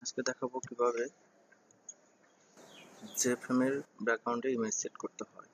আজকে দেখাবো কিভাবে জেফ্রেমের ব্যাকগ্রাউন্ডে ইমেজ সেট করতে হয়।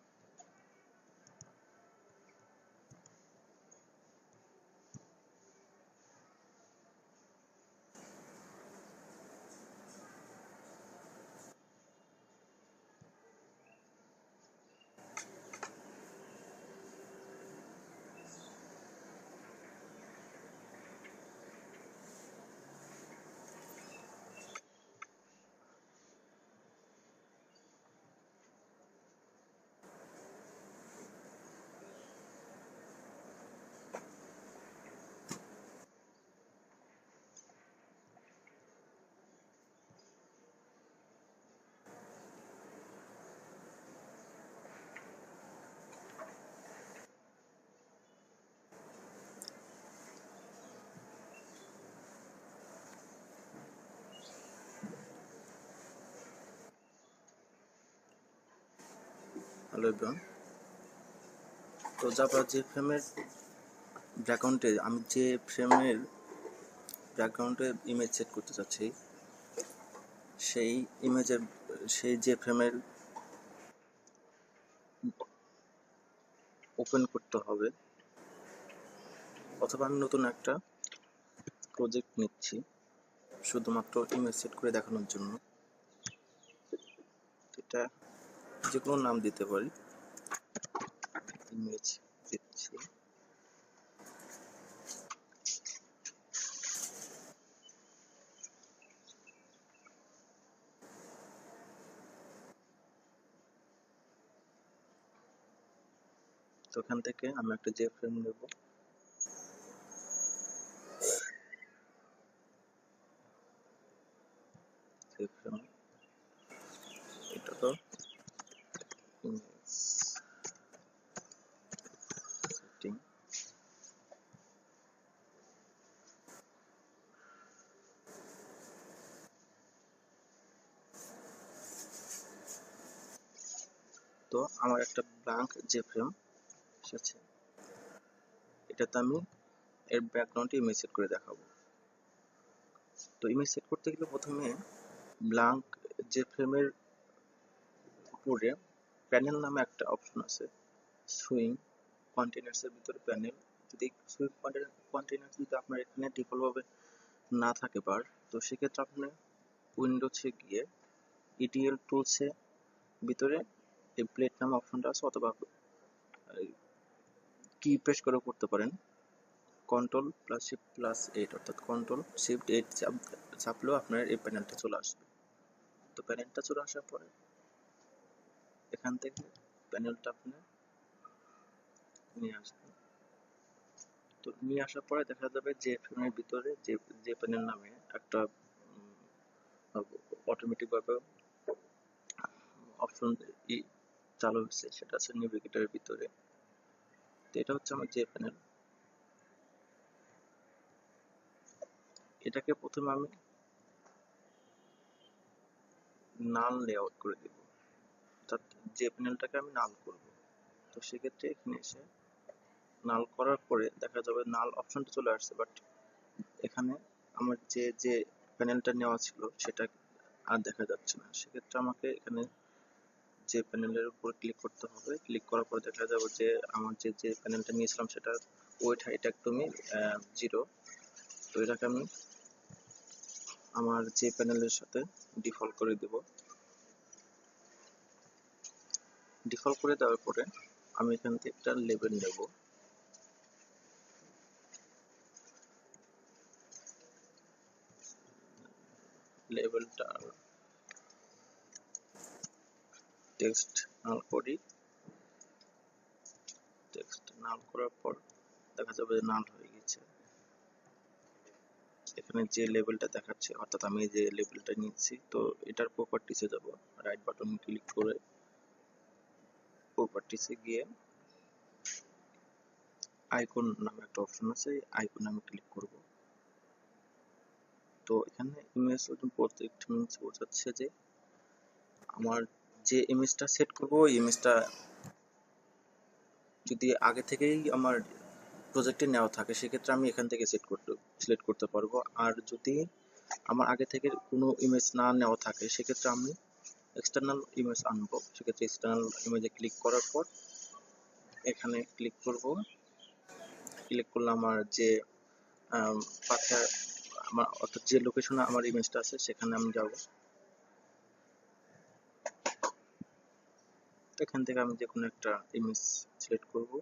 হ্যালো এভরিওয়ান, তো যারা জেফ্রেমের ব্যাকগ্রাউন্ডে আমি যে ফ্রেমের ব্যাকগ্রাউন্ডে ইমেজ সেট করতে চাচ্ছি সেই ইমেজের যে ফ্রেমের ওপেন করতে হবে, অথবা আমি নতুন একটা প্রজেক্ট নিচ্ছি শুধুমাত্র ইমেজ সেট করে দেখানোর জন্য। এটা যে কোনো নাম দিতে পারি, ইমেজ দিচ্ছি। তো এখান থেকে আমি একটা জে ফ্রেম নেব। এটা তো ইমেজ সেটিং। তো আমার একটা ব্ল্যাঙ্ক জে ফ্রেম এসেছে, এটাতে আমি এর ব্যাকগ্রাউন্ডে ইমেজ সেট করে দেখাবো। তো ইমেজ সেট করতে গেলে প্রথমে ব্ল্যাঙ্ক যে ফ্রেমের উপরে প্যানেল নামে একটা অপশন আছে, সুইং কন্টেনার্স এর ভিতরে প্যানেল। যদি সুইং কন্টেনার্স যদি আপনার এখানে ডিফল্টভাবে না থাকে বার, তো সেক্ষেত্রে আপনি উইন্ডোজে গিয়ে ইটিএল টুলসে ভিতরে এই প্লেট নামে অপশনটা আছে, অথবা কি প্রেস করে করতে পারেন কন্ট্রোল প্লাস শিফট প্লাস 8, অর্থাৎ কন্ট্রোল শিফট 8 চাপলেও আপনার এই প্যানেলটা চলে আসবে। তো প্যানেলটা চলে আসার পরে এখান থেকে প্যানেলটা আপনি নিয়ে আসবেন। তো নিয়ে আসার পরে দেখা যাবে যে ফ্রেমের ভিতরে যে প্যানেল নামে একটা অটোমেটিক ভাবে অপশন চালু হচ্ছে, সেটা আছে নেভিগেটরের ভিতরে। তো এটা হচ্ছে আমার যে প্যানেল। এটাকে প্রথমে আমি নাল লেআউট করে দেব, অর্থাৎ যে প্যানেলটাকে আমি নাল করব। তো সেক্ষেত্রে এখানে এসে নাল করার পরে দেখা যাবে নাল অপশনটা চলে আসছে, বাট এখানে আমার যে প্যানেলটা নেওয়া ছিল সেটা আর দেখা যাচ্ছে না। সেক্ষেত্রে আমাকে এখানে যে প্যানেলের উপর ক্লিক করতে হবে। ক্লিক করার পর দেখা যাবে যে আমার যে প্যানেলটা নিয়েছিলাম সেটা ওয়েট হাইট একদমই 0। তো এটাকে আমি আমার যে প্যানেলের সাথে ডিফল্ট করে দেব। ডিফল্ট করে দেওয়ার পরে আমি এখান থেকে একটা লেবেল নেব। লেবেলটা টেক্সট নাল করি। টেক্সট নাল করার পর দেখা যাবে যে নাল হয়ে গেছে। এখানে যে লেবেলটা দেখাচ্ছে, অর্থাৎ আমি যে লেবেলটা নিচ্ছি, তো এটার প্রপার্টিসে যাব। রাইট বাটন ক্লিক করে প্রপার্টিসে গিয়ে আইকন নামে একটা অপশন আছে, আইকনে আমি ক্লিক করব। তো এখানে ইমেজ প্রজেক্ট মিনস বোঝাচ্ছে যে আমার যে ইমেজটা সেট করব ওই ইমেজটা যদি আগে থেকেই আমার প্রজেক্টে নেওয়া থাকে সেক্ষেত্রে আমি এখান থেকে সিলেক্ট করতে পারবো। আর যদি আমার আগে থেকে কোনো ইমেজ না নেওয়া থাকে, সেক্ষেত্রে আমি এক্সটার্নাল ইমেজ আনবো। সেক্ষেত্রে এক্সটার্নাল ইমেজে ক্লিক করার পর এখানে ক্লিক করব। ক্লিক করলে আমার যে পাথে আমার অর্থাৎ যে লোকেশনে আমার ইমেজটা আছে সেখানে আমি যাব। এখান থেকে আমি যে কোনো একটা ইমেজ সিলেক্ট করব।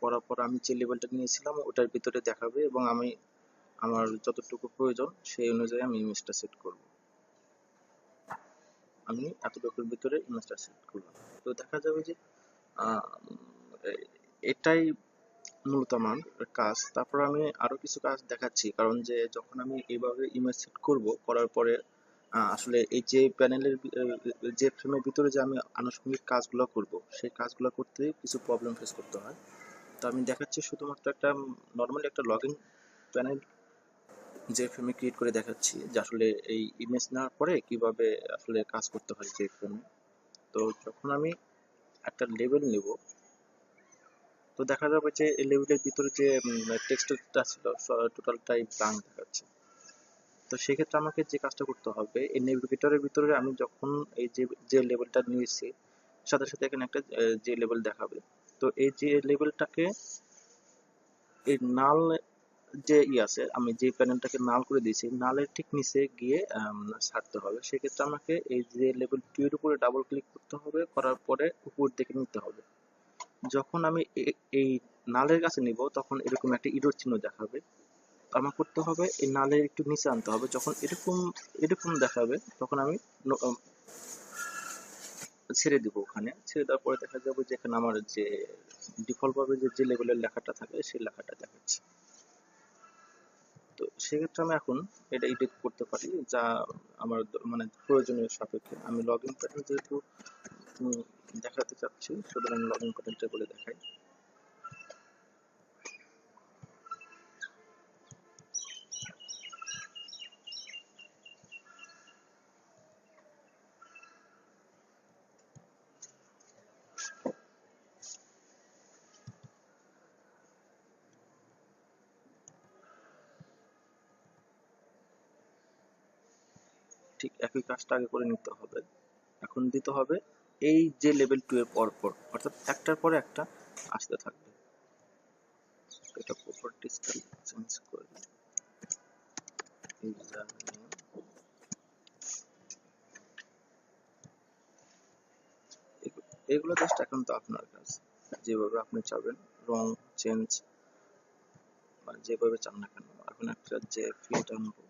করার পর আমি যে লেভেলটা নিয়েছিলাম ওটার ভিতরে দেখাবে এবং আমি আমার যতটুকু প্রয়োজন সেই অনুযায়ী আমি ইমেজটা সেট করব। আমি এতটুকুর ভিতরে ইমেজটা সেট করলাম। তো দেখা যাবে যে এটাই মূলত আমার কাজ। তারপর আমি আরো কিছু কাজ দেখাচ্ছি, কারণ যে যখন আমি এইভাবে ইমেজ সেট করব, করার পরে আসলে এই যে প্যানেলের যে ফ্রেমের ভিতরে যে আমি আনুষঙ্গিক কাজগুলো করব, সেই কাজগুলো করতে কিছু প্রবলেম ফেস করতে হয়। তো আমি দেখাচ্ছি শুধুমাত্র একটা নর্মালি একটা লগইন প্যানেল যে ফ্রেমে ক্রিয়েট করে দেখাচ্ছি যে আসলে এই ইমেজ নেওয়ার পরে কিভাবে আসলে কাজ করতে হয় যে ফ্রেমে। তো যখন আমি একটা লেবেল নেব, তো দেখা যাবে যে এই লেবেলের ভিতরে যে টেক্সটটা ছিল টোটালটাই ব্ল্যাঙ্ক দেখাচ্ছে। তো সেক্ষেত্রে আমাকে যে কাজটা করতে হবে, এই নেভিগেটরের ভিতরে আমি যখন এই যে লেবেলটা নিয়েছি সাথে সাথে এখানে একটা যে লেবেল দেখাবে। তো এই যে লেবেলটাকে এই নাল যে আছে, আমি যে প্যানেলটাকে নাল করে দিয়েছি, নালের ঠিক নিচে গিয়ে ছাড়তে হবে। সেক্ষেত্রে আমাকে এই যে লেভেল 2 এর উপরে ডাবল ক্লিক করতে হবে, করার পরে উপর দিকে নিতে হবে। যখন আমি এই নালের কাছে নিব তখন এরকম একটা ইরর চিহ্ন দেখাবে। আমার করতে হবে এই নালের একটু নিচে আনতে হবে। যখন এরকম এরকম দেখাবে তখন আমি ছেড়ে দিব। ওখানে ছেড়ে দেওয়ার পরে দেখা যাবে যে এখানে আমার যে ডিফল্ট ভাবে যে লেভেলের লেখাটা থাকে সেই লেখাটা দেখাচ্ছে। তো সেক্ষেত্রে আমি এখন এটা এডিট করতে পারি, যা আমার মানে প্রয়োজনীয় সাপেক্ষে। আমি লগইন প্যাটার্ন যেহেতু দেখাতে চাচ্ছি, সুতরাং লগইন প্যাটার্নটা বলে দেখাই। ঠিক একই কাজটা আগে করে নিতে হবে। এখন দিতে হবে এই যে লেভেল 2 এর পর পর, অর্থাৎ একটার পরে একটা আসতে থাকবে। এটা প্রপার্টিজটা চেঞ্জ করে ইউজার নেম, এগুলো জাস্ট এখন তো আপনার কাজ, যেভাবে আপনি চাবেন রং চেঞ্জ মানে যেভাবে চান না কেন। এখন একটা যে ফিল্টার আনবো,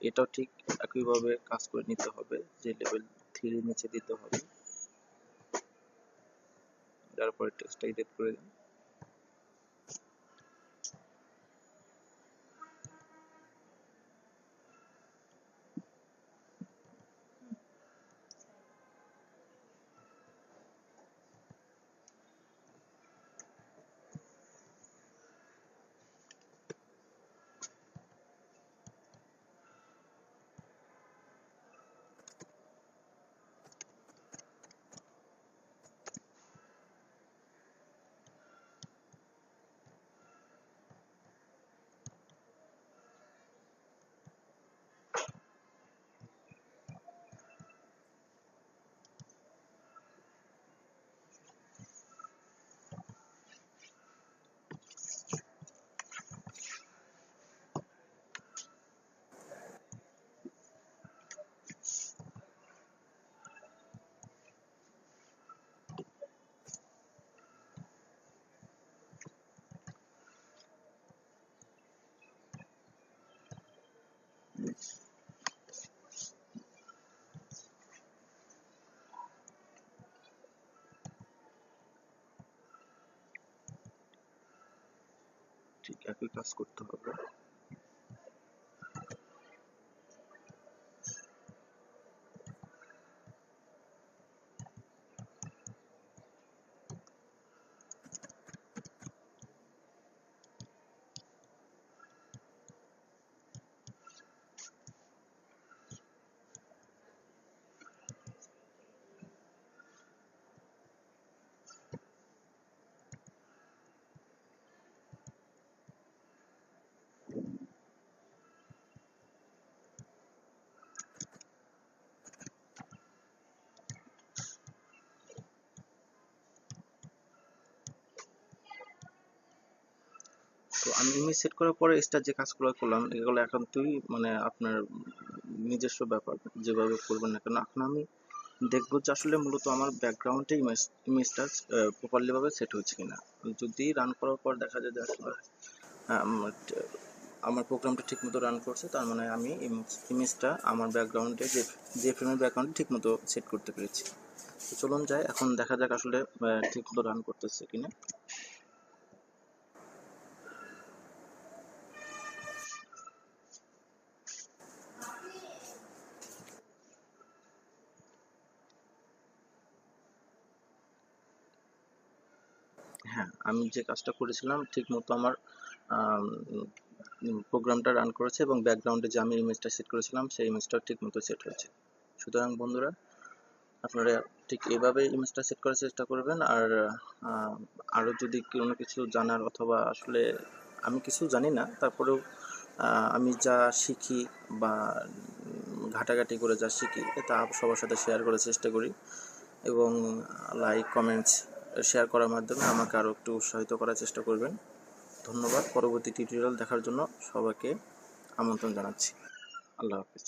এটাও ঠিক একইভাবে কাজ করে নিতে হবে। যে লেভেল 3 এর নিচে দিতে হবে, তারপরে টেক্সটটা এডিট করে দিন। ঠিক একই কাজ করতে হবে। আমি ইমেজ সেট করার পরে এক্সট্রা যে কাজগুলো করলাম এগুলো একান্তই মানে আপনার নিজস্ব ব্যাপার, যেভাবে করবেন না কেন। এখন আমি দেখবো যে আসলে মূলত আমার ব্যাকগ্রাউন্ডে ইমেজটা প্রপারলি ভাবে সেট হচ্ছে কিনা। যদি রান করার পর দেখা যায় যে আসলে আমার প্রোগ্রামটা ঠিকমতো রান করছে, তার মানে আমি ইমেজটা আমার ব্যাকগ্রাউন্ডে যে ফ্রেমের ব্যাকগ্রাউন্ডে ঠিকমতো সেট করতে পেরেছি। তো চলুন যাই, এখন দেখা যাক আসলে ঠিকমতো রান করতেছে কিনা। হ্যাঁ, আমি যে কাজটা করেছিলাম ঠিকমতো আমার প্রোগ্রামটা রান করেছে এবং ব্যাকগ্রাউন্ডে যে আমি ইমেজটা সেট করেছিলাম সেই ইমেজটা ঠিকমতো সেট হয়েছে। সুতরাং বন্ধুরা, আপনারা ঠিক এভাবে ইমেজটা সেট করার চেষ্টা করবেন। আর আরও যদি কোনো কিছু জানার, অথবা আসলে আমি কিছু জানি না, তারপরেও আমি যা শিখি বা ঘাটাঘাটি করে যা শিখি তা সবার সাথে শেয়ার করার চেষ্টা করি, এবং লাইক কমেন্টস শেয়ার করার মাধ্যমে আমাকে আরও একটু উৎসাহিত করার চেষ্টা করবেন। ধন্যবাদ। পরবর্তী টিউটোরিয়াল দেখার জন্য সবাইকে আমন্ত্রণ জানাচ্ছি। আল্লাহ হাফিজ।